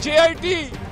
JIT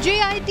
JIT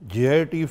JIT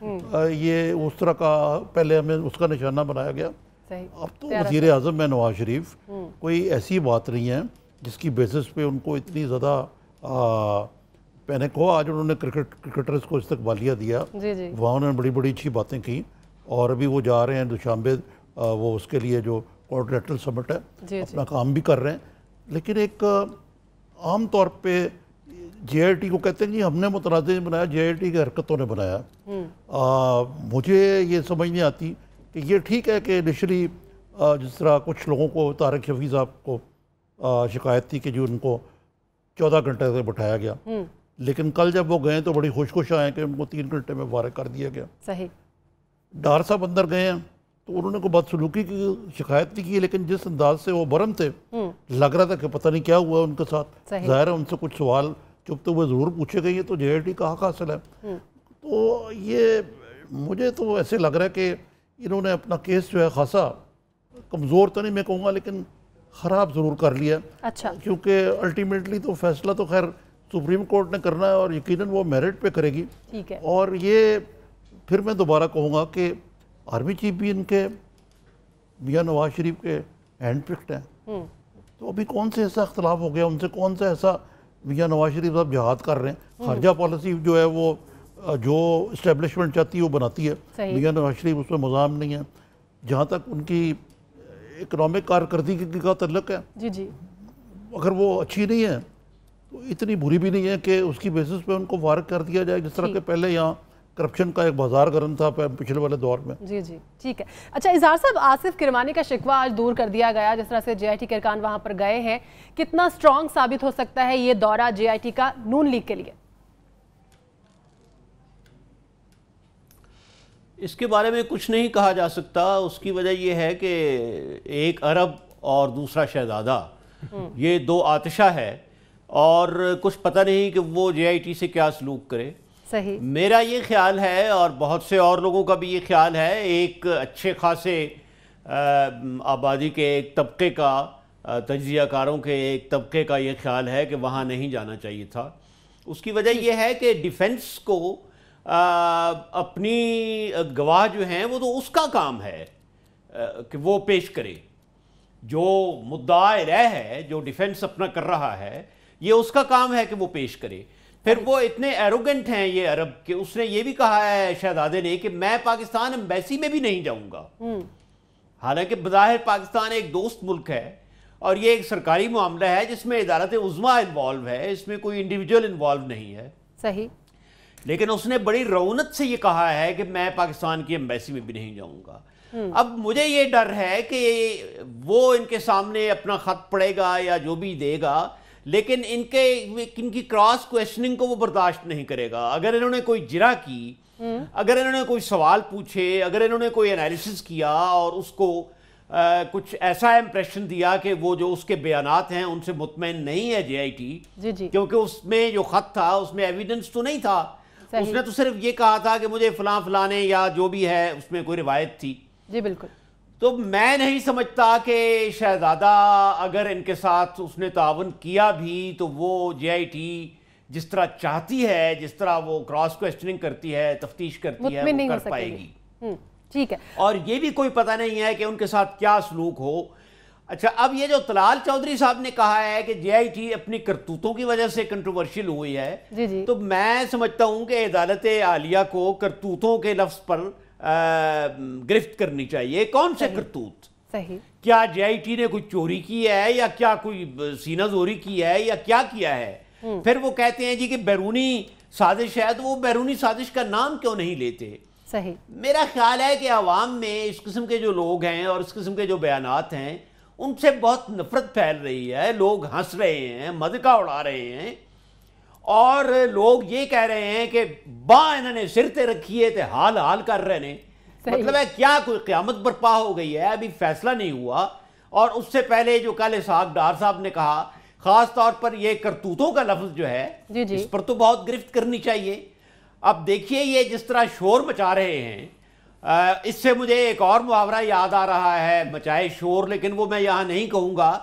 یہ اس طرح کا پہلے ہمیں اس کا نشانہ بنایا گیا. اب تو وزیر اعظم ہے نواز شریف, کوئی ایسی بات نہیں ہے جس کی بیسس پہ ان کو اتنی زیادہ پینک ہو. آج انہوں نے کرکٹرز کو استقبالیہ دیا, وہاں انہوں نے بڑی بڑی اچھی باتیں کی, اور ابھی وہ جا رہے ہیں دوشنبے وہ اس کے لیے جو کونٹیننٹل سمٹ ہے اپنا کام بھی کر رہے ہیں. لیکن ایک عام طور پہ جے آئی ٹی کو کہتے ہیں جی ہم نے متنازع نہیں بنایا, جے آئی ٹی کی حرکتوں نے بنایا. مجھے یہ سمجھ نہیں آتی کہ یہ ٹھیک ہے کہ انیشلی جس طرح کچھ لوگوں کو طارق شفیع صاحب کو شکایت تھی کہ جو ان کو 14 گھنٹے سے بٹھایا گیا, لیکن کل جب وہ گئے تو بڑی خوش آئے کہ ان کو 3 گھنٹے میں فارغ کر دیا گیا. صحیح. ڈار صاحب اندر گئے ہیں تو انہوں نے کوئی بدسلوکی کی شکایت نہیں کی, لیکن جس انداز سے وہ برہم تھے لگ رہا تھا کہ پتہ نہیں کیا ہوا ان کے ساتھ. ظاہر ہے ان سے کچھ سوال چپتے ہوئے ضرور پوچھے گئے, یہ تو جے آئی ٹی کا حق حاصل ہے. تو یہ مجھے تو ایسے لگ رہا ہے کہ انہوں نے اپنا کیس جو ہے خاصا کمزور تو نہیں میں کہوں گا, لیکن خراب ضرور کر لیا. اچھا. کیونکہ الٹیمیٹلی تو فیصلہ تو خیر سپریم کورٹ نے کرنا ہے, اور یقیناً وہ میرٹ پہ کرے گی. ٹھیک ہے. اور یہ پھر میں دوبارہ کہوں گا کہ آرمی چیف بھی ان کے میاں نواز شریف کے ہینڈ پکڈ ہیں. تو ابھی کون سے ایسا اختلاف ہو گیا ان سے, کون سا ایسا میاں نواز شریف صاحب جہاد کر رہے ہیں. خارجہ پالیسی جو ہے وہ جو اسٹیبلشمنٹ چاہتی ہے وہ بناتی ہے, میاں نواز شریف اس میں مضام نہیں ہے. جہاں تک ان کی اکنامک کارکردگی کا تعلق ہے, جی اگر وہ اچھی نہیں ہے تو اتنی بری بھی نہیں ہے کہ اس کی بیسس پہ ان کو فارغ کر دیا جائے, جس طرح کہ پہلے یہاں کرپشن کا ایک بازار گرم تھا پچھلے والے دور میں. جی ٹھیک ہے. اچھا اظہار صاحب, آصف کرمانی کا شکوہ آج دور کر دیا گیا, جس طرح سے جے آئی ٹی کے ارکان وہاں پر گئے ہیں, کتنا سٹرونگ ثابت ہو سکتا ہے یہ دورہ جے آئی ٹی کا نون لیگ کے لیے؟ اس کے بارے میں کچھ نہیں کہا جا سکتا. اس کی وجہ یہ ہے کہ ایک عرب اور دوسرا شہزادہ, یہ دو آتشہ ہے, اور کچھ پتہ نہیں کہ وہ جے آئی ٹی سے کیا سلوک کرے. صحیح. میرا یہ خیال ہے, اور بہت سے اور لوگوں کا بھی یہ خیال ہے, ایک اچھے خاصے آبادی کے ایک طبقے کا, تجزیہ کاروں کے ایک طبقے کا یہ خیال ہے کہ وہاں نہیں جانا چاہیے تھا. اس کی وجہ یہ ہے کہ ڈیفنس کو اپنی گواہ جو ہیں وہ تو اس کا کام ہے کہ وہ پیش کرے. جو مدعا علیہ ہے, جو ڈیفنس اپنا کر رہا ہے, یہ اس کا کام ہے کہ وہ پیش کرے. پھر وہ اتنے ایروگنٹ ہیں یہ عرب کہ اس نے یہ بھی کہا ہے شہزادے نے کہ میں پاکستان ایمبیسی میں بھی نہیں جاؤں گا. حالانکہ بظاہر پاکستان ایک دوست ملک ہے اور یہ ایک سرکاری معاملہ ہے جس میں عدالت عظمیٰ انوالو ہے, اس میں کوئی انڈیویجول انوالو نہیں ہے. صحیح. لیکن اس نے بڑی رونت سے یہ کہا ہے کہ میں پاکستان کی ایمبیسی میں بھی نہیں جاؤں گا. اب مجھے یہ ڈر ہے کہ وہ ان کے سامنے اپنا خط پڑے گا یا جو بھی دے گا, لیکن ان کی کراس کویسچننگ کو وہ برداشت نہیں کرے گا. اگر انہوں نے کوئی جرح کی, اگر انہوں نے کوئی سوال پوچھے, اگر انہوں نے کوئی انالیسس کیا اور اس کو کچھ ایسا امپریشن دیا کہ وہ جو اس کے بیانات ہیں ان سے مطمئن نہیں ہے جے آئی ٹی, کیونکہ اس میں جو خط تھا اس میں ایویڈنس تو نہیں تھا, اس نے تو صرف یہ کہا تھا کہ مجھے فلاں فلاں نے یا جو بھی ہے اس میں کوئی روایت تھی. جی بالکل. تو میں نہیں سمجھتا کہ شہزادہ اگر ان کے ساتھ اس نے تعاون کیا بھی تو وہ جے آئی ٹی جس طرح چاہتی ہے, جس طرح وہ کراس کویسچننگ کرتی ہے, تفتیش کرتی ہے, وہ کر پائے گی. ٹھیک ہے. اور یہ بھی کوئی پتہ نہیں ہے کہ ان کے ساتھ کیا سلوک ہو. اچھا, اب یہ جو طلال چودھری صاحب نے کہا ہے کہ جے آئی ٹی اپنی کرتوتوں کی وجہ سے کنٹروورشل ہوئی ہے, جی. تو میں سمجھتا ہوں کہ عدالت عالیہ کو کرتوتوں کے لفظ پر گرفت کرنی چاہیے. کون سے کرتوت؟ صحیح. کیا جے آئی ٹی نے کوئی چوری کی ہے یا کیا کوئی سینہ زوری کی ہے یا کیا ہے؟ پھر وہ کہتے ہیں جی کہ بیرونی سازش ہے, تو وہ بیرونی سازش کا نام کیوں نہیں لیتے؟ صحیح. میرا خیال ہے کہ عوام میں اس قسم کے جو لوگ ہیں اور اس قسم کے جو بیانات ہیں ان سے بہت نفرت پھیل رہی ہے. لوگ ہنس رہے ہیں, مذاق اڑا رہے ہیں, اور لوگ یہ کہہ رہے ہیں کہ انہوں نے سر تے رکھی ہے تے حال کر رہے ہیں. مطلب ہے کیا کوئی قیامت برپا ہو گئی ہے؟ ابھی فیصلہ نہیں ہوا. اور اس سے پہلے جو کل اسحاق ڈار صاحب نے کہا, خاص طور پر یہ کرتوتوں کا لفظ جو ہے اس پر تو بہت گرفت کرنی چاہیے. اب دیکھیے یہ جس طرح شور مچا رہے ہیں, اس سے مجھے ایک اور محاورہ یاد آ رہا ہے، مچائے شور، لیکن وہ میں یہاں نہیں کہوں گا،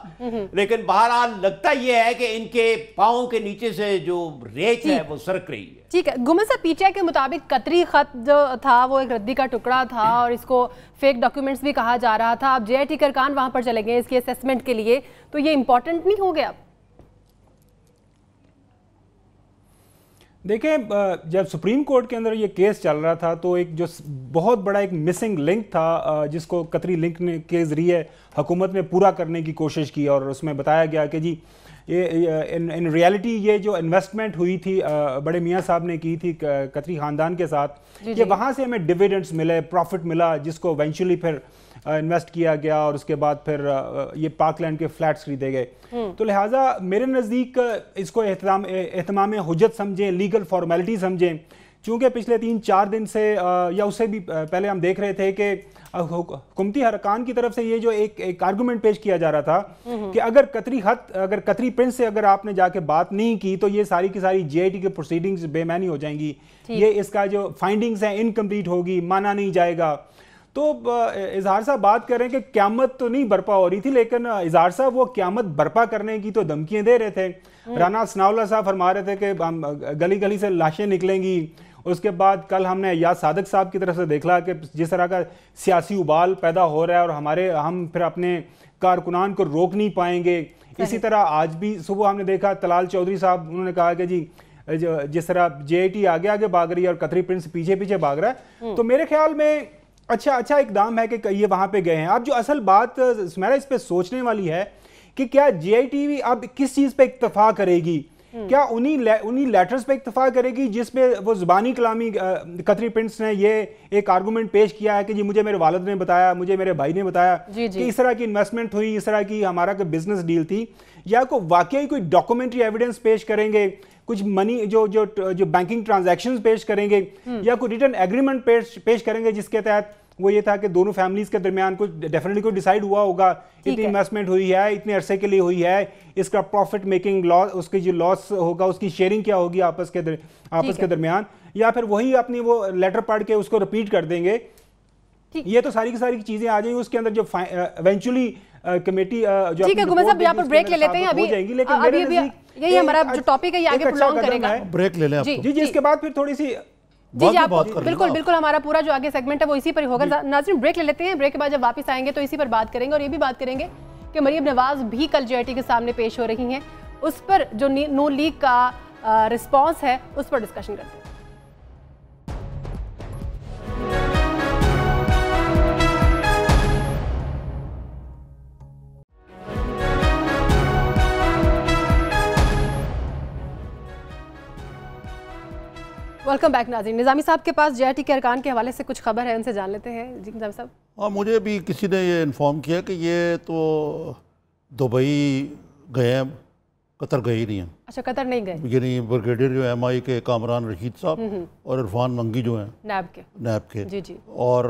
لیکن بہرحال لگتا یہ ہے کہ ان کے پاؤں کے نیچے سے جو ریت ہے وہ سرک رہی ہے۔ ٹھیک ہے، گمن صاحب پی ٹی آئی کے مطابق قطری خط جو تھا وہ ایک ردی کا ٹکڑا تھا اور اس کو فیک ڈاکیومنٹس بھی کہا جا رہا تھا، اب جے آئی ٹی کے ارکان وہاں پر چلے گئے اس کی اسیسمنٹ کے لیے، تو یہ امپورٹنٹ نہیں ہو گیا؟ دیکھیں جب سپریم کورٹ کے اندر یہ کیس چل رہا تھا تو ایک جو بہت بڑا ایک مسنگ لنک تھا جس کو قطری لنک کے ذریعے حکومت نے پورا کرنے کی کوشش کی، اور اس میں بتایا گیا کہ جی ان ریالٹی یہ جو انویسٹمنٹ ہوئی تھی بڑے میاں صاحب نے کی تھی قطری خاندان کے ساتھ، یہ وہاں سے ہمیں ڈیویڈنڈز ملے، پروفٹ ملا، جس کو ایونچولی پھر انویسٹ کیا گیا اور اس کے بعد پھر یہ پارک لینڈ کے فلیٹس خریدے گئے۔ تو لہٰذا میرے نزدیک اس کو اہتمام حجت سمجھیں، لیگل فارمیلٹی سمجھیں، چونکہ پچھلے 3-4 دن سے یا اس سے بھی پہلے ہم دیکھ رہے تھے کہ حکومتی حرکان کی طرف سے یہ جو ایک آرگومنٹ پیش کیا جا رہا تھا کہ اگر قطری پرنس سے اگر آپ نے جا کے بات نہیں کی تو یہ ساری کی ساری جے آئی ٹی کے پروسیڈنگز بے معنی ہو جائیں گی، یہ اس کا جو فائنڈنگز ہیں انکمپلیٹ ہوگی، مانا نہیں جائے گا۔ تو اظہار صاحب بات کر رہے ہیں کہ قیامت تو نہیں برپا ہو رہی تھی، لیکن اظہار صاحب وہ قیامت برپا کرنے کی تو دھمکیاں دے رہے تھے۔ رانا ثناء اللہ صاحب فرما رہے تھے کہ ہم گلی گلی سے لاشیں نکلیں گی، اس کے بعد کل ہم نے یاد صادق صاحب کی طرف سے دیکھا کہ جس طرح کا سیاسی ابال پیدا ہو رہا ہے اور ہم پھر اپنے کارکنان کو روک نہیں پائیں گے۔ اسی طرح آج بھی صبح ہم نے دیکھا طلال چودھری صاحب، انہوں نے کہا کہ جی جس طرح جے آئی ٹی آگے آگے بھاگ رہی ہے اور قطری پرنس پیچھے پیچھے بھاگ رہا ہے، تو میرے خیال میں اچھا اقدام ہے کہ یہ وہاں پہ گئے ہیں۔ اب جو اصل بات سمیرا اس پہ سوچنے والی ہے کہ کیا جے آئی ٹی اب کس چیز پہ اکتفا کرے گی؟ کیا انہی لیٹرز پہ اکتفا کرے گی جس میں وہ زبانی کلامی قطری پرنس نے یہ ایک آرگومنٹ پیش کیا ہے کہ جی مجھے میرے والد نے بتایا، مجھے میرے بھائی نے بتایا کہ اس طرح کی انویسٹمنٹ ہوئی، اس طرح کی ہمارا کوئی بزنس ڈیل تھی، یا کوئی واقعی کوئی ڈاکومنٹری ایویڈنس پیش کریں گے، کچھ منی جو بینکنگ ٹرانزیکشنز پیش کریں گے، یا کوئی ریٹن ایگریمنٹ پیش کریں گے جس کے تحت وہ یہ تھا کہ دونوں فیملیز کے درمیان کچھ ڈیفینیٹلی کوئی ڈیسائیڈ ہوا ہوگا اتنی انویسٹمنٹ ہوئی ہے، اتنے عرصے کے لیے ہوئی ہے، اس کا پروفٹ میکنگ لاس، اس کی جو لاس ہوگا اس کی شیئرنگ کیا ہوگی آپس کے درمیان، یا پھر وہی اپنی وہ لیٹر پڑھ کے اس کو رپیٹ کر دیں گے۔ یہ تو ساری کی ساری چیزیں آ جائیں گی، اس کے اندر جو ایونچولی کمیٹی جو ٹھیک ہے گمن صاحب یہاں پر بریک لے لیتے ہیں، ابھی یہی ہمارا جو ٹاپک ہے یہ آگے پرولونگ کرے گا، بریک لے لیں آپ جی اس کے بعد پھر تھوڑی سی بالکل ہمارا پورا جو آگے سیگمنٹ ہے وہ اسی پر ہی ہوگا۔ ناظرین بریک لے لیتے ہیں، بریک کے بعد جب واپس آئیں گے تو اسی پر بات کریں گے، اور یہ بھی بات کریں گے کہ مریم نواز بھی کل جے آئی ٹی کے سامنے پیش ہو رہی ہیں، اس پر جو نون لیگ کا رسپانس ہے اس پر ڈسکشن کرتے ہیں۔ ویلکم بیک ناظرین، نظامی صاحب کے پاس جے آئی ٹی کے ارکان کے حوالے سے کچھ خبر ہے، ان سے جان لیتے ہیں۔ جی نظامی صاحب۔ ہاں، مجھے بھی کسی نے یہ انفارم کیا کہ یہ تو دبئی گئے ہیں، قطر گئے ہی نہیں ہیں۔ اچھا قطر نہیں گئے، یعنی برگیڈیئر جو ایم آئی کے کامران رشید صاحب اور عرفان منگی جو ہیں نیب کے، جی اور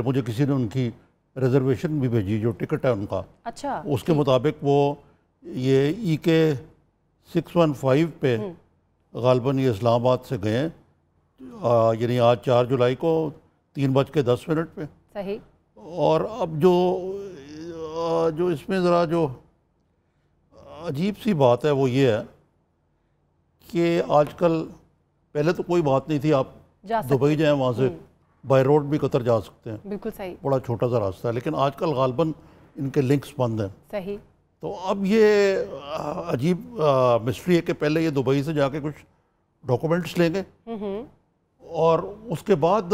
مجھے کسی نے ان کی ریزرویشن بھی بھیجی، جو ٹکٹ ہے ان کا، اچھا اس کے مطابق وہ یہ ای کے 615 پہ غالباً یہ اسلام آباد سے گئے ہیں، یعنی آج 4 جولائی کو 3:10 پہ۔ صحیح۔ اور اب جو اس میں ذرا جو عجیب سی بات ہے وہ یہ ہے کہ آج کل، پہلے تو کوئی بات نہیں تھی، آپ دبئی جائیں وہاں سے بائی روڈ بھی قطر جا سکتے ہیں، بالکل صحیح، بڑا چھوٹا سا راستہ ہے، لیکن آج کل غالباً ان کے لنکس بند ہیں۔ صحیح۔ تو اب یہ عجیب مسٹری ہے کہ پہلے یہ دبئی سے جا کے کچھ ڈاکومنٹس لیں گے اور اس کے بعد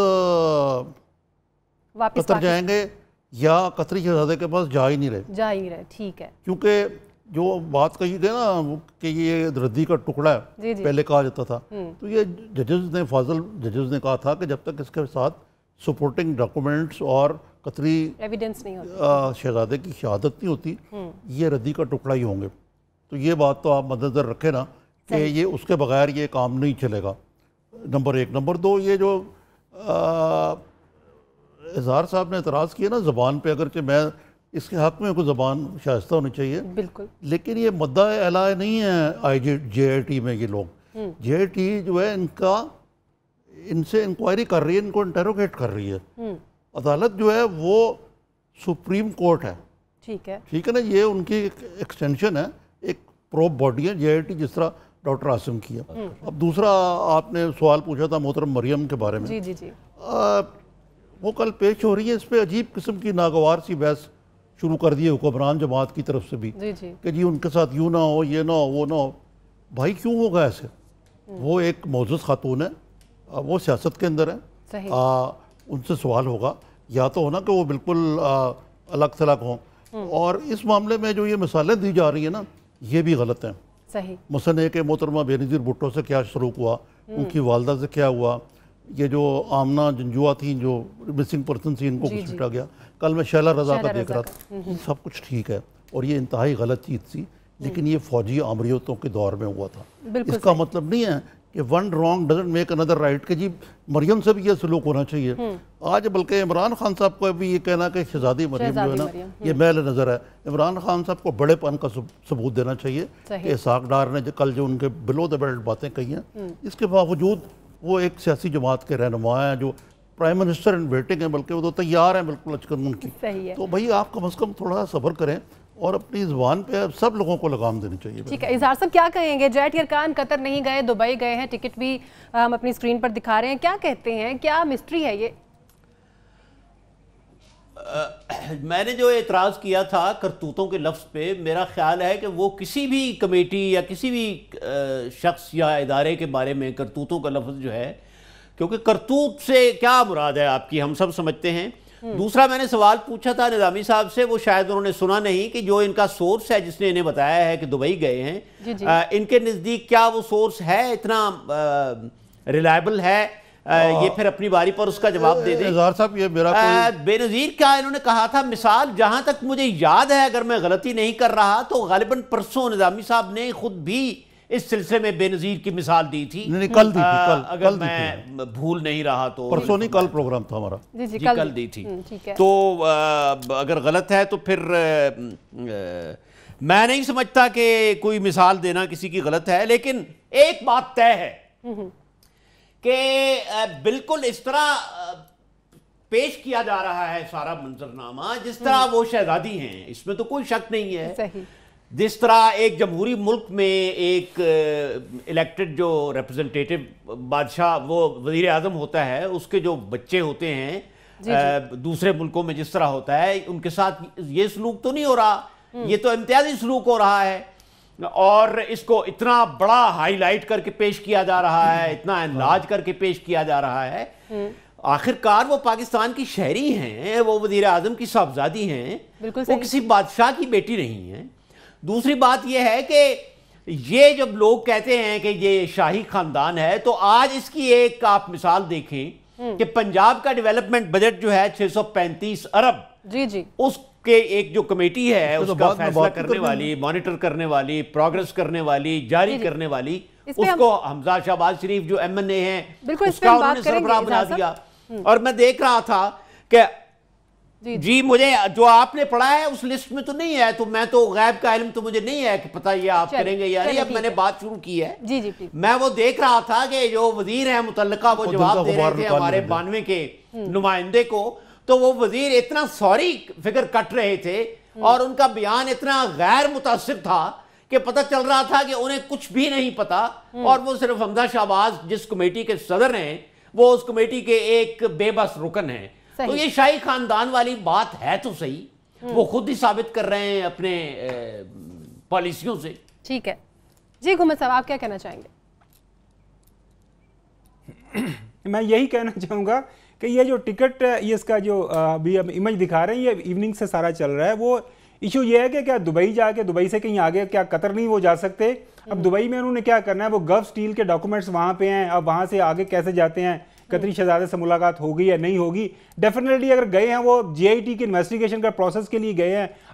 قطر جائیں گے، یا قطری شہزادے کے پاس جا ہی نہیں رہے۔ ٹھیک ہے، کیونکہ جو بات کہی گئی نا کہ یہ ردی کا ٹکڑا ہے، پہلے کہا جاتا تھا، تو یہ فاضل ججز نے کہا تھا کہ جب تک اس کے ساتھ سپورٹنگ ڈاکومنٹس اور قطری ایویڈنس نہیں ہوتی، شہزادے کی شہادت نہیں ہوتی، یہ ردی کا ٹکڑا ہی ہوں گے۔ تو یہ بات تو آپ مدنظر رکھیں نا کہ یہ اس کے بغیر یہ کام نہیں چلے گا، نمبر 1۔ نمبر 2، یہ جو اظہار صاحب نے اعتراض کیا نا زبان پہ، اگرچہ میں اس کے حق میں کوئی زبان شائستہ ہونی چاہیے، بالکل، لیکن یہ مدعا اعلیٰ نہیں ہے جے آئی ٹی میں۔ یہ لوگ جے آئی ٹی جو ہے ان کا ان سے انکوائری کر رہی ہے, ان کو انٹروگیٹ کر رہی ہے. عدالت جو ہے وہ سپریم کورٹ ہے, ٹھیک ہے نا, یہ ان کی ایکسٹینشن ہے, ایک پروب باڈی ہے JIT, جس طرح ڈاکٹر عاصم کی ہے. اب دوسرا آپ نے سوال پوچھا تھا محترم مریم کے بارے میں, وہ کل پیش ہو رہی ہے, اس پہ عجیب قسم کی ناگوار سی بحث شروع کر دی ہے حکمران جماعت کی طرف سے بھی کہ جی ان کے ساتھ یوں نہ ہو, یہ نہ ہو, وہ نہ ہو. بھائی کیوں ہوگا ایسے؟ وہ ایک معزز خاتون ہے, وہ سیاست کے اندر ہے, ان سے سوال ہوگا, یا تو ہونا کہ وہ بالکل الگ تھلگ ہوں. اور اس معاملے میں جو یہ مثالیں دی جا رہی ہیں نا, یہ بھی غلط ہیں. مثلا ہے کہ محترمہ بے نظیر بھٹو سے کیا سلوک ہوا, ان کی والدہ سے کیا ہوا, یہ جو آمنہ جنجوا تھیں جو مسنگ پرسن تھی, ان کو گھسیٹا گیا. کل میں شیلا رضا کا دیکھ رہا تھا, سب کچھ ٹھیک ہے, اور یہ انتہائی غلط چیز تھی, لیکن یہ فوجی آمریتوں کے دور میں ہوا تھا. اس کا مطلب نہیں ہے کہ one wrong doesn't make another right, کہ جی مریم سے بھی یہ سلوک ہونا چاہیے. آج بلکہ عمران خان صاحب کو بھی یہ کہنا کہ شہزادی مریم جو ہے نا یہ میل نظر ہے, عمران خان صاحب کو بڑے پن کا ثبوت دینا چاہیے کہ اسحاق ڈار نے کل جو ان کے بلو دا بیلٹ باتیں کہی ہیں, اس کے باوجود وہ ایک سیاسی جماعت کے رہنما ہیں جو پرائم منسٹر ان ویٹنگ ہیں, بلکہ وہ تو تیار ہیں بالکل اچکن ان کی. تو بھائی آپ کم از کم تھوڑا سا صبر کریں اور اپنی زبان پہ سب لوگوں کو لگام دینی چاہیے. ٹھیک ہے, اظہار صاحب کیا کہیں گے؟ JIT ارکان قطر نہیں گئے, دبئی گئے ہیں, ٹکٹ بھی ہم اپنی اسکرین پر دکھا رہے ہیں, کیا کہتے ہیں, کیا مسٹری ہے یہ؟ میں نے جو اعتراض کیا تھا کرتوتوں کے لفظ پہ, میرا خیال ہے کہ وہ کسی بھی کمیٹی یا کسی بھی شخص یا ادارے کے بارے میں کرتوتوں کا لفظ جو ہے, کیونکہ کرتوت سے کیا مراد ہے آپ کی ہم سب سمجھتے ہیں. دوسرا میں نے سوال پوچھا تھا نظامی صاحب سے, وہ شاید انہوں نے سنا نہیں, کہ جو ان کا سورس ہے جس نے انہیں بتایا ہے کہ دبئی گئے ہیں, ان کے نزدیک کیا وہ سورس ہے اتنا ریلائبل ہے؟ یہ پھر اپنی باری پر اس کا جواب دے دیں. صاحب یہ میرا بے نظیر کیا انہوں نے کہا تھا, مثال جہاں تک مجھے یاد ہے, اگر میں غلطی نہیں کر رہا تو غالباً پرسوں نظامی صاحب نے خود بھی اس سلسلے میں بے نظیر کی مثال دی تھی. کل دی تھی, اگر میں بھول نہیں رہا تو پرسوں نہیں, کل پروگرام تھا ہمارا. جی کل دی تھی. تو اگر غلط ہے تو پھر میں نہیں سمجھتا کہ کوئی مثال دینا کسی کی غلط ہے. لیکن ایک بات طے ہے کہ بالکل اس طرح پیش کیا جا رہا ہے سارا منظرنامہ جس طرح وہ شہزادی ہیں, اس میں تو کوئی شک نہیں ہے. جس طرح ایک جمہوری ملک میں ایک الیکٹڈ جو ریپرزنٹیٹو بادشاہ وہ وزیر اعظم ہوتا ہے, اس کے جو بچے ہوتے ہیں دوسرے ملکوں میں جس طرح ہوتا ہے, ان کے ساتھ یہ سلوک تو نہیں ہو رہا, یہ تو امتیازی سلوک ہو رہا ہے, اور اس کو اتنا بڑا ہائی لائٹ کر کے پیش کیا جا رہا ہے, اتنا انلارج کر کے پیش کیا جا رہا ہے. آخرکار وہ پاکستان کی شہری ہیں, وہ وزیر اعظم کی صاحبزادی ہیں, وہ کسی بادشاہ کی بیٹی نہیں ہیں. دوسری بات یہ ہے کہ یہ جب لوگ کہتے ہیں کہ یہ شاہی خاندان ہے, تو آج اس کی ایک آپ مثال دیکھیں کہ پنجاب کا ڈیولپمنٹ بجٹ جو ہے 635 ارب, اس کے ایک جو کمیٹی ہے اس کا فیصلہ کرنے والی, مانیٹر کرنے والی, پروگریس کرنے والی, جاری کرنے والی, اس کو حمزہ شہباز شریف جو MNA ہیں اس کا انہوں نے سربراہ بنا دیا. اور میں دیکھ رہا تھا کہ جی مجھے جو آپ نے پڑھا ہے اس لسٹ میں تو نہیں ہے, تو میں تو غیب کا علم تو مجھے نہیں ہے کہ پتہ یہ آپ کریں گے یا نہیں. اب میں نے بات شروع کی ہے, میں وہ دیکھ رہا تھا کہ جو وزیر ہیں متعلقہ وہ جواب دے رہے تھے ہمارے 92 کے نمائندے کو, تو وہ وزیر اتنا سوری فگر کٹ رہے تھے اور ان کا بیان اتنا غیر متاثر تھا کہ پتہ چل رہا تھا کہ انہیں کچھ بھی نہیں پتا, اور وہ صرف حمزہ شہباز جس کمیٹی کے صدر ہیں وہ اس کمیٹی کے ایک بے بس رکن ہیں. تو یہ شاہی خاندان والی بات ہے تو صحیح, وہ خود ہی ثابت کر رہے ہیں اپنے پالیسیوں سے. ٹھیک ہے جی, گھمت صاحب آپ کیا کہنا چاہیں گے؟ میں یہی کہنا چاہوں گا کہ یہ جو ٹکٹ یہ اس کا جو ابھی ہم امیج دکھا رہے ہیں یہ ایوننگ سے سارا چل رہا ہے. وہ ایشو یہ ہے کہ کیا دبئی جا کے دبئی سے کہیں آگے کیا قطر نہیں وہ جا سکتے؟ اب دبئی میں انہوں نے کیا کرنا ہے, وہ گلف اسٹیل کے ڈاکومنٹس وہاں پہ ہیں, اب وہاں سے آگے کیسے جاتے ہیں, قطری شہزادے سے ملاقات ہوگی یا نہیں ہوگی. ڈیفینیٹلی اگر گئے ہیں وہ JIT کی انویسٹیگیشن کا پروسیس کے لیے گئے ہیں,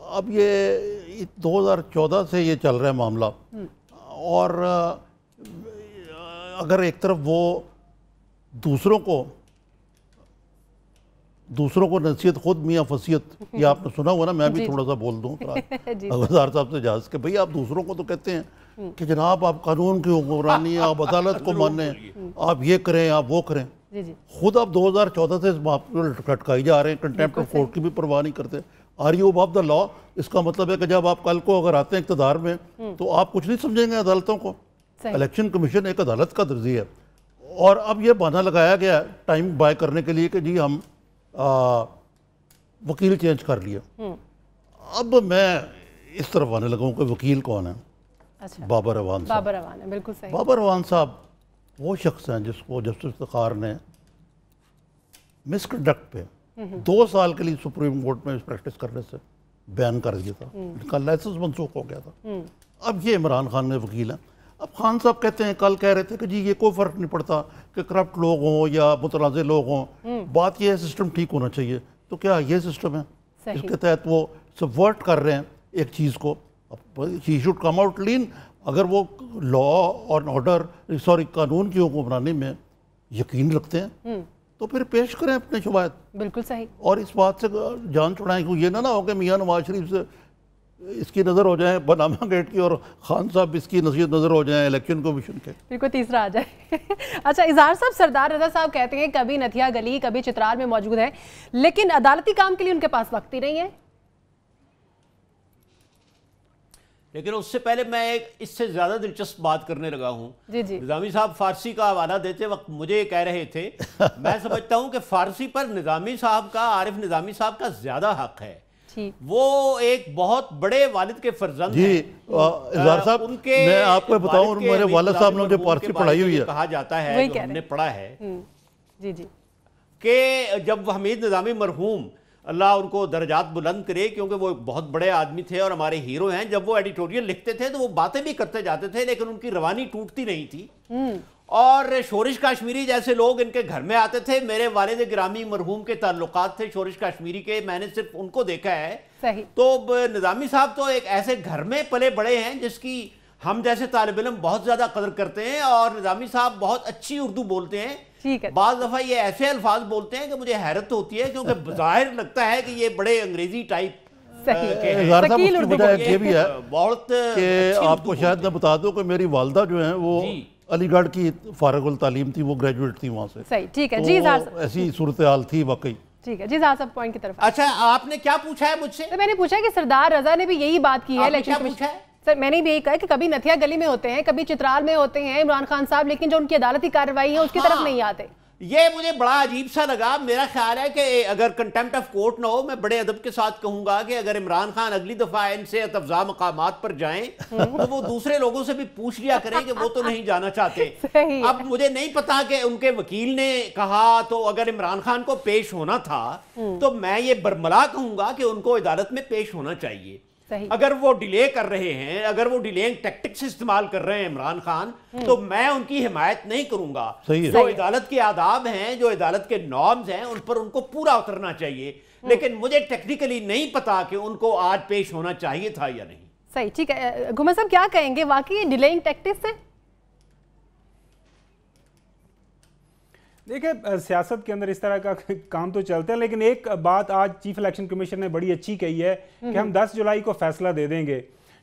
اب یہ 2014 سے یہ چل رہا ہے معاملہ، اور اگر ایک طرف وہ دوسروں کو نصیحت خود میاں فصیحت، یہ آپ نے سنا ہوا نا، میں بھی تھوڑا سا بول دوں اغزار صاحب سے اجازت کہ بھئی آپ دوسروں کو تو کہتے ہیں کہ جناب آپ قانون کی حکمرانی ہیں، آپ عدالت کو مانیں، آپ یہ کریں، آپ وہ کریں، خود آپ 2014 سے اس بات کو لٹکائی جا رہے ہیں، کنٹیمپٹ آف کورٹ کی بھی پرواہ نہیں کرتے. آر یو ابو دا لا؟ اس کا مطلب ہے کہ جب آپ کل کو اگر آتے ہیں اقتدار میں تو آپ کچھ نہیں سمجھیں گے عدالتوں کو. الیکشن کمیشن ایک عدالت کا درجی ہے، اور اب یہ بہانہ لگایا گیا ٹائم بائی کرنے کے لیے کہ جی ہم وکیل چینج کر لیا. اب میں اس طرف آنے لگا ہوں کہ وکیل کون ہے؟ بابر اعوان صاحب. بابر اعوان ہے، بالکل صحیح. بابر اعوان صاحب وہ شخص ہیں جس کو جسٹس افتخار نے مس کنڈکٹ پہ 2 سال کے لیے سپریم کورٹ میں اس پریکٹس کرنے سے بیان کر دیا تھا، ان کا لائسنس منسوخ ہو گیا تھا. اب یہ عمران خان میں وکیل ہیں. اب خان صاحب کہتے ہیں، کل کہہ رہے تھے کہ جی یہ کوئی فرق نہیں پڑتا کہ کرپٹ لوگ ہوں یا متنازع لوگ ہوں، بات یہ ہے سسٹم ٹھیک ہونا چاہیے. تو کیا یہ سسٹم ہے اس کے تحت وہ سبورٹ کر رہے ہیں ایک چیز کو؟ ہی شوڈ کم آؤٹ لین. اگر وہ لا اور آرڈر قانون کی حکمرانی میں یقین رکھتے ہیں تو پھر پیش کریں اپنے شواہد. بالکل صحیح. اور اس بات سے جان چھڑائیں کہ یہ نہ ہو کہ میاں نواز شریف سے اس کی نظر ہو جائیں پاناما گیٹ کی، اور خان صاحب اس کی نظر ہو جائیں الیکشن کمیشن کے. بالکل تیسرا آ جائے. اچھا اظہار صاحب، سردار رضا صاحب کہتے ہیں کبھی نتھیا گلی کبھی چترال میں موجود ہیں، لیکن عدالتی کام کے لیے ان کے پاس وقت ہی نہیں ہے. لیکن اس سے پہلے میں ایک اس سے زیادہ دلچسپ بات کرنے لگا ہوں. نظامی صاحب فارسی کا حوالہ دیتے وقت مجھے کہہ رہے تھے، میں سمجھتا ہوں کہ فارسی پر نظامی صاحب کا، عارف نظامی صاحب کا زیادہ حق ہے. وہ ایک بہت بڑے والد کے فرزند ہیں. جی اظہار صاحب، میں آپ کو بتاؤں، میرے والد صاحب نے مجھے فارسی پڑھائی ہوئی ہے. کہا جاتا ہے، جو ہم نے پڑھا ہے، کہ جب حمید نظامی مرحوم اللہ ان کو درجات بلند کرے، کیونکہ وہ بہت بڑے آدمی تھے اور ہمارے ہیرو ہیں، جب وہ ایڈیٹوریل لکھتے تھے تو وہ باتیں بھی کرتے جاتے تھے لیکن ان کی روانی ٹوٹتی نہیں تھی. اور شورش کاشمیری جیسے لوگ ان کے گھر میں آتے تھے. میرے والد گرامی مرحوم کے تعلقات تھے شورش کاشمیری کے، میں نے صرف ان کو دیکھا ہے. تو نظامی صاحب تو ایک ایسے گھر میں پلے بڑے ہیں جس کی ہم جیسے طالب علم بہت زیادہ قدر کرتے ہیں، اور نظامی صاحب بہت اچھی اردو بولتے ہیں. بعض دفعہ یہ ایسے الفاظ بولتے ہیں کہ مجھے حیرت ہوتی ہے، کیونکہ بظاہر لگتا ہے کہ یہ بڑے انگریزی ٹائپ. اظہار صاحب، اس کی وجہ یہ بھی ہے کہ آپ کو شاید میں بتا دوں کہ میری والدہ جو ہیں وہ علی گڑھ کی فارغ التعلیم تھی، وہ گریجویٹ تھی وہاں سے. صحیح، ٹھیک ہے جی. ایسی صورتحال تھی واقعی. ٹھیک ہے جی. صاحب پوائنٹ کی طرف. اچھا آپ نے کیا پوچھا ہے مجھ سے؟ میں نے پوچھا کہ سردار رضا نے بھی یہی بات کی ہے الیکشن کمیشن. سر میں نے بھی یہی کہا کہ کبھی نتھیا گلی میں ہوتے ہیں، کبھی چترال میں ہوتے ہیں عمران خان صاحب، لیکن جو ان کی عدالتی کارروائی ہے اس کی طرف نہیں آتے. یہ مجھے بڑا عجیب سا لگا. میرا خیال ہے کہ اگر کنٹیمپٹ آف کورٹ نہ ہو، میں بڑے ادب کے ساتھ کہوں گا کہ اگر عمران خان اگلی دفعہ ان سے افزا مقامات پر جائیں تو وہ دوسرے لوگوں سے بھی پوچھ لیا کریں کہ وہ تو نہیں جانا چاہتے. اب مجھے نہیں پتا کہ ان کے وکیل نے کہا، تو اگر عمران خان کو پیش ہونا تھا تو میں یہ برملا کہوں گا کہ ان کو عدالت میں پیش ہونا چاہیے. اگر وہ ڈیلے کر رہے ہیں، اگر وہ ڈیلینگ ٹیکٹکس استعمال کر رہے ہیں عمران خان، تو میں ان کی حمایت نہیں کروں گا. جو عدالت کے آداب ہیں، جو عدالت کے نارمز ہیں، ان پر ان کو پورا اترنا چاہیے. لیکن مجھے ٹیکنیکلی نہیں پتا کہ ان کو آج پیش ہونا چاہیے تھا یا نہیں. صحیح، ٹھیک ہے. گھمر صاحب کیا کہیں گے، واقعی ڈیلینگ ٹیکٹکس ہے؟ دیکھیں سیاست کے اندر اس طرح کا کام تو چلتا ہے، لیکن ایک بات آج چیف الیکشن کمیشن نے بڑی اچھی کہی ہے کہ ہم 10 جولائی کو فیصلہ دے دیں گے.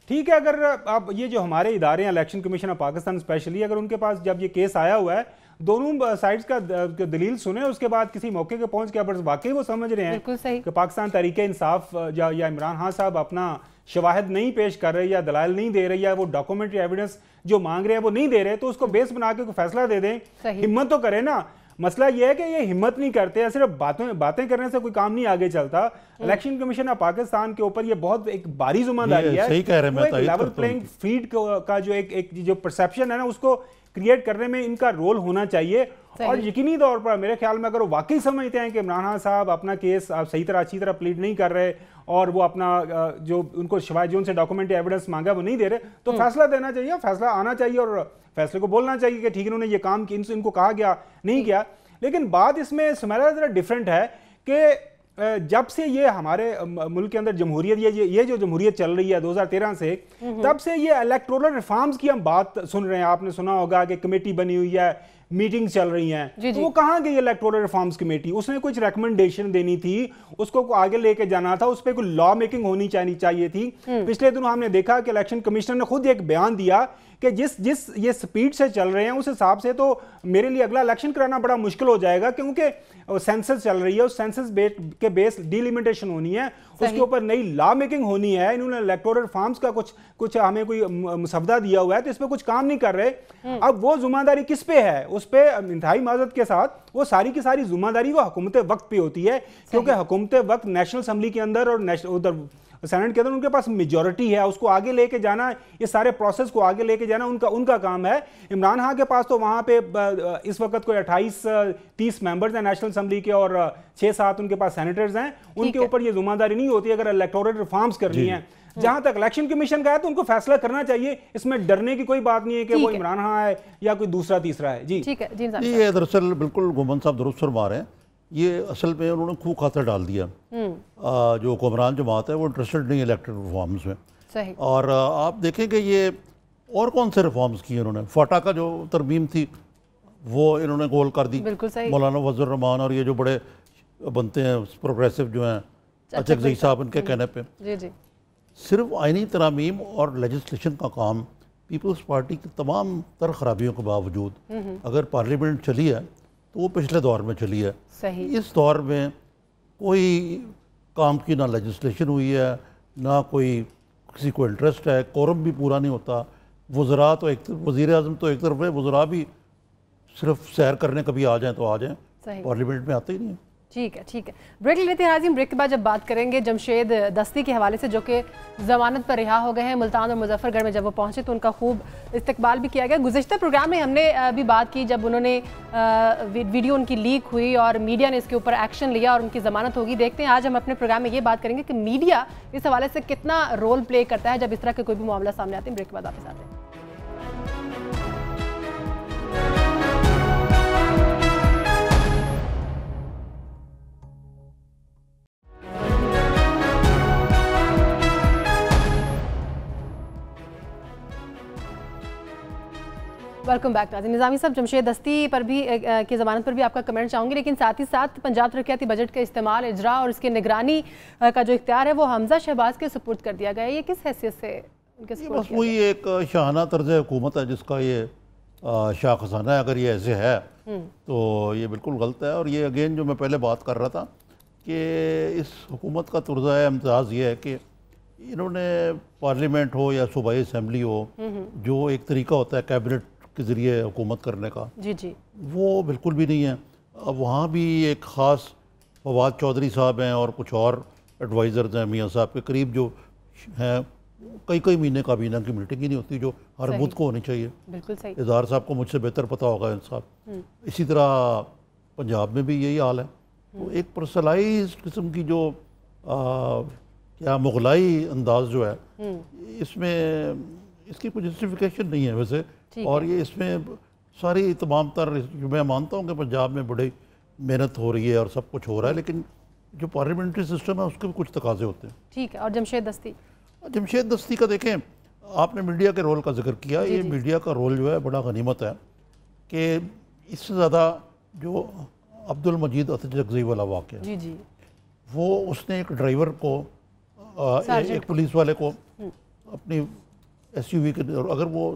ٹھیک ہے، اگر اب یہ جو ہمارے ادارے ہیں، election commission of Pakistan especially, اگر ان کے پاس جب یہ کیس آیا ہوا ہے دونوں سائڈز کا دلیل سنیں، اس کے بعد کسی موقع کے پہنچ کے اگر واقعی وہ سمجھ رہے ہیں کہ پاکستان تحریک انصاف یا عمران خان صاحب اپنا شواہد نہیں پیش کر رہے یا دلائل نہیں دے رہے یا وہ ڈاکومنٹری ایویڈنس جو مانگ رہے ہیں وہ نہیں دے رہے، تو اس کو بیس بنا کے فیصلہ دے دیں. ہمت تو کرے نا. مسئلہ یہ ہے کہ یہ ہمت نہیں کرتے، صرف باتیں کرنے سے کوئی کام نہیں آگے چلتا. الیکشن کمیشن آف پاکستان کے اوپر یہ بہت ایک بھاری ذمہ داری ہے. لیول پلینگ فیلڈ کا جو ایک جو پرسیپشن ہے نا، اس کو کریٹ کرنے میں ان کا رول ہونا چاہیے. اور یقینی طور پر میرے خیال میں اگر وہ واقعی سمجھتے ہیں کہ عمران خان صاحب اپنا کیس صحیح طرح اچھی طرح پلیڈ نہیں کر رہے اور وہ اپنا جو ان کو شواہد جو ان سے ڈاکومنٹری ایویڈنس مانگا وہ نہیں دے رہے، تو فیصلہ دینا چاہیے، فیصلہ آنا چاہیے اور فیصلے کو بولنا چاہیے کہ ٹھیک ہے انہوں نے یہ کام ان کو کہا گیا نہیں کیا. لیکن بات اس میں سمیرا ذرا ڈیفرنٹ ہے کہ جب سے یہ ہمارے ملک کے اندر جمہوریت یہ جو جمہوریت چل رہی ہے 2013 سے، تب سے یہ الیکٹورل ریفارمز کی ہم بات سن رہے ہیں. آپ نے سنا ہوگا کہ کمیٹی بنی ہوئی ہے، میٹنگ چل رہی ہیں. وہ کہاں گئی الیکٹورل ریفارمز کمیٹی؟ اس نے کچھ ریکمنڈیشن دینی تھی، اس کو آگے لے کے جانا تھا، اس پہ کوئی لا میکنگ ہونی چاہیے تھی. پچھلے دنوں ہم نے دیکھا کہ الیکشن کمیشنر نے خود ایک بیان دیا کہ جس یہ سپیڈ سے چل رہے ہیں اس حساب سے تو میرے لیے اگلا الیکشن کرانا بڑا مشکل ہو جائے گا، کیونکہ سینسس چل رہی ہے، اس سینسس کے بیس ڈیلیمیٹیشن ہونی ہے، اس کے اوپر نئی لا میکنگ ہونی ہے. انہوں نے الیکٹورل ریفارمز کا کچھ ہمیں کوئی مسودہ دیا ہوا ہے، تو اس پہ کچھ کام نہیں کر رہے. اب وہ ذمہ داری کس پہ ہے؟ اس پہ انتہائی معذرت کے ساتھ وہ ساری کی ساری ذمہ داری وہ حکومت وقت پہ ہوتی ہے، کیونکہ حکومت وقت نیشنل اسمبلی کے اندر اور ادھر سینٹ کے اندر ان کے پاس میجورٹی ہے. اس کو آگے لے کے جانا، اس سارے پروسیس کو آگے لے کے جانا ان کا کام ہے. عمران خان کے پاس تو وہاں پہ اس وقت کوئی 28-30 ممبرز ہیں نیشنل اسمبلی کے، اور 6-7 ان کے پاس سینیٹرز ہیں. ان کے اوپر یہ ذمہ داری نہیں ہوتی اگر الیکٹورل ریفارمز کرنی ہیں. جہاں تک الیکشن کمیشن کا ہے تو ان کو فیصلہ کرنا چاہیے، اس میں ڈرنے کی کوئی بات نہیں ہے کہ وہ عمران خان ہے یا کوئی دوسرا تیسرا ہے. جی ٹھیک ہے. یہ دراصل بالکل گومن صاحب درست فرما رہے ہیں. یہ اصل میں انہوں نے خوب خاطر ڈال دیا. جو حکمران جماعت ہے وہ انٹرسٹڈ نہیں الیکٹڈ ریفارمز میں. اور آپ دیکھیں کہ یہ اور کون سے ریفارمز کیے انہوں نے. فاٹا کا جو ترمیم تھی وہ انہوں نے گول کر دی. مولانا فضل الرحمان اور یہ جو بڑے بنتے ہیں پروگریسو جو ہیں اچکزئی صاحب، ان کے کہنے پہ صرف آئینی ترامیم اور لیجسلیشن کا کام پیپلز پارٹی کی تمام تر خرابیوں کے باوجود اگر پارلیمنٹ چلی ہے تو وہ پچھلے دور میں چلی ہے. اس دور میں کوئی کام کی نہ لیجسلیشن ہوئی ہے، نہ کوئی کسی کو انٹرسٹ ہے. کورم بھی پورا نہیں ہوتا. وزراء تو وزیر اعظم تو ایک طرف ہے، وزراء بھی صرف سیر کرنے کبھی آ جائیں تو آ جائیں، پارلیمنٹ میں آتے ہی نہیں ہیں. ٹھیک ہے. بریک لیتے ہیں ناظرین. بریک کے بعد جب بات کریں گے جمشید دستی کے حوالے سے، جو کہ ضمانت پر رہا ہو گئے ہیں. ملتان اور مظفر گڑھ میں جب وہ پہنچے تو ان کا خوب استقبال بھی کیا گیا. گزشتہ پروگرام میں ہم نے بھی بات کی جب انہوں نے ویڈیو ان کی لیک ہوئی اور میڈیا نے اس کے اوپر ایکشن لیا اور ان کی ضمانت ہوگی. دیکھتے ہیں آج ہم اپنے پروگرام میں یہ بات کریں گے کہ میڈیا اس حوالے سے کتنا رول پلے کرتا ہے جب اس طرح کے کوئی بھی معاملہ سامنے آتے ہیں. بریک کے بعد واپس آتے ہیں. Welcome back. نظامی صاحب، جمشید دستی پر بھی کی ضمانت پر بھی آپ کا کمنٹ چاہوں گی، لیکن ساتھ ہی ساتھ پنجاب ترقیاتی بجٹ کے استعمال، اجرا اور اس کی نگرانی کا جو اختیار ہے وہ حمزہ شہباز کے سپرد کر دیا گیا ہے. یہ کس حیثیت سے ان کے سپرد؟ بس وہی ایک شاہانہ طرز حکومت ہے جس کا یہ شاہ خزانہ ہے. اگر یہ ایسے ہے تو یہ بالکل غلط ہے. اور یہ اگین جو میں پہلے بات کر رہا تھا کہ اس حکومت کا طرز امتیاز یہ ہے کہ انہوں نے پارلیمنٹ ہو یا صوبائی اسمبلی ہو، جو ایک طریقہ ہوتا ہے کیبنٹ کے ذریعے حکومت کرنے کا، وہ بالکل بھی نہیں ہے. اب وہاں بھی ایک خاص فواد چودھری صاحب ہیں اور کچھ اور ایڈوائزرز ہیں میاں صاحب کے قریب جو ہیں. کئی مہینے کابینہ کی میٹنگ ہی نہیں ہوتی جو ہر بدھ کو ہونی چاہیے. اظہار صاحب کو مجھ سے بہتر پتہ ہوگا صاحب. اسی طرح پنجاب میں بھی یہی حال ہے. تو ایک پرسلائز قسم کی جو کیا مغلائی انداز جو ہے، اس میں اس کی کوئی جسٹیفیکیشن نہیں ہے ویسے. اور یہ اس میں ساری تمام تر، میں مانتا ہوں کہ پنجاب میں بڑی محنت ہو رہی ہے اور سب کچھ ہو رہا ہے، لیکن جو پارلیمنٹری سسٹم ہے اس کے بھی کچھ تقاضے ہوتے ہیں. ٹھیک ہے. اور جمشید دستی کا دیکھیں، آپ نے میڈیا کے رول کا ذکر کیا. یہ میڈیا کا رول جو ہے بڑا غنیمت ہے کہ اس سے زیادہ جو عبد المجید اچکزئی والا واقعہ، وہ اس نے ایک ڈرائیور کو، ایک پولیس والے کو اپنی ایس یو وی کے، اگر وہ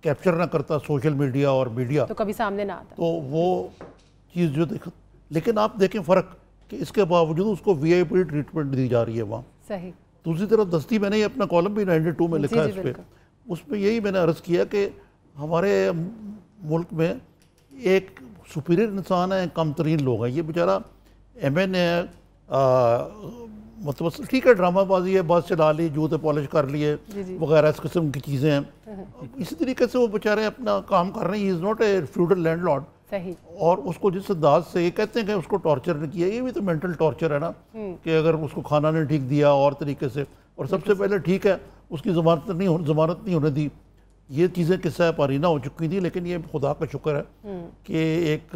کیپچر نہ کرتا سوشل میڈیا اور میڈیا تو کبھی سامنے نہ آتا، تو وہ چیز جو لیکن آپ دیکھیں فرق کہ اس کے باوجود اس کو وی آئی پی ٹریٹمنٹ دی جا رہی ہے وہاں. صحیح. دوسری طرف دستی میں نے اپنا کالم بھی 92 میں لکھا ہے اس پہ. اس میں یہی میں نے عرض کیا کہ ہمارے ملک میں ایک سپیریئر انسان ہے، کم ترین لوگ ہیں. یہ بیچارہ ایم این ہے، مطلب ٹھیک ہے ڈرامہ بازی ہے، بس چلا لی، جوتے پالش کر لیے وغیرہ، اس قسم کی چیزیں ہیں. اسی طریقے سے وہ بیچارے اپنا کام کر رہے ہیں. He is not a feudal landlord. اور اس کو جس انداز سے یہ کہتے ہیں کہ اس کو ٹارچر نے کیا، یہ بھی تو مینٹل ٹارچر ہے نا، کہ اگر اس کو کھانا نہیں ٹھیک دیا اور طریقے سے، اور سب سے پہلے ٹھیک ہے اس کی ضمانت نہیں ہونے دی. یہ چیزیں قصہ پارینہ ہو چکی تھیں، لیکن یہ خدا کا شکر ہے کہ ایک